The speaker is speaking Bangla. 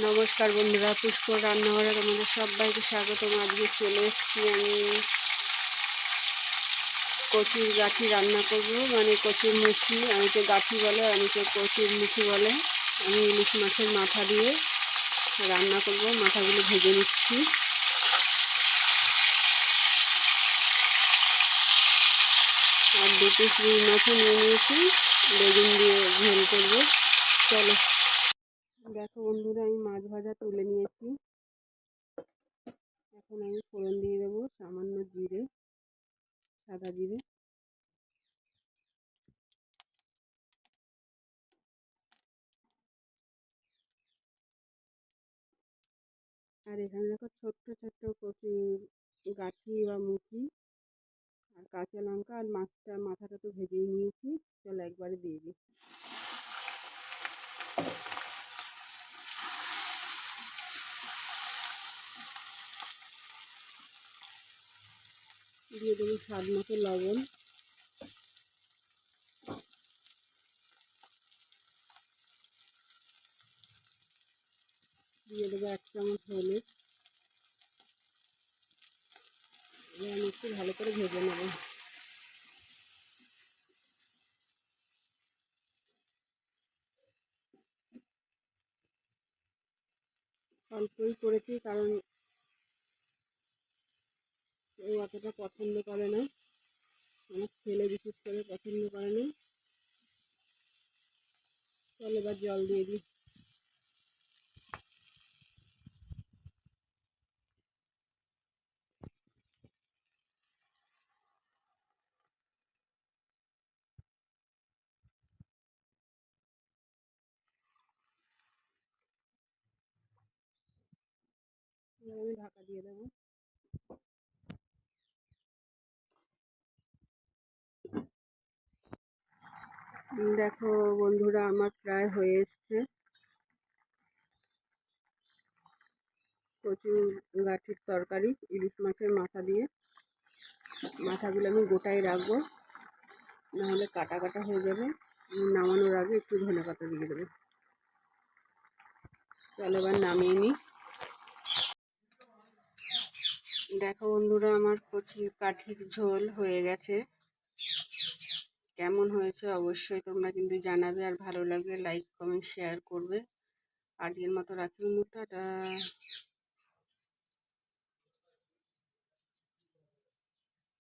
নমস্কার বন্ধুরা, পুষ্পর রান্নাঘরে তোমাদের সবাইকে স্বাগতম। আজকে চলে এসেছি আমি কচুর গাঠি রান্না করব, মানে কচুর মুখি। অনেকে গাঠি বলে, অনেকে কচুর মুখি বলে। আমি ইলিশ মাছের মাথা দিয়ে রান্না করব। মাথাগুলো ভেজে নিচ্ছি। আর 2 পিস রুই মাছও নিয়ে নিয়েছি, বেগুন দিয়ে ঝোল করব। চলো দেখো বন্ধুরা, আমি মাছ ভাজা তুলে নিয়েছি। এখন আমি ফোড়ন দিয়ে দেবো সামান্য জিরে, সাদা জিরে। আর এখানে দেখো ছোট্ট ছোট্ট কচুর গাঠি বা মুখি, আর কাঁচা লঙ্কা, আর মাথাটা তো ভেজেই নিয়েছি। চলো একবারে দিয়ে দিই। দিয়ে দেবো স্বাদ মতো লবণ, দিয়ে দেবো 1 চামচ হলুদ। আমি একটু ভালো করে ভেজে নেব। অল্পই করেছি, কারণ কেউ অতটা পছন্দ করে না। আমার ছেলে বিশেষ করে পছন্দ করে না। চলো এবার জল দিয়ে দিই। আমি ঢাকা দিয়ে দেবো। দেখো বন্ধুরা, আমার প্রায় হয়ে এসছে কচুর গাঠির তরকারি ইলিশ মাছের মাথা দিয়ে। মাথাগুলো আমি গোটাই রাখবো, নাহলে কাটা কাটা হয়ে যাবে। নামানোর আগে একটু ধনেপাতা দিয়ে দেবো। চলো এবার নামিয়ে নিই। দেখো বন্ধুরা, আমার কচুর কাঠির ঝোল হয়ে গেছে। কেমন হয়েছে অবশ্যই তোমরা কিন্তু জানাবে, আর ভালো লাগলে লাইক কমেন্ট শেয়ার করবে। আজকের মতো রাখি বন্ধু, টাটা।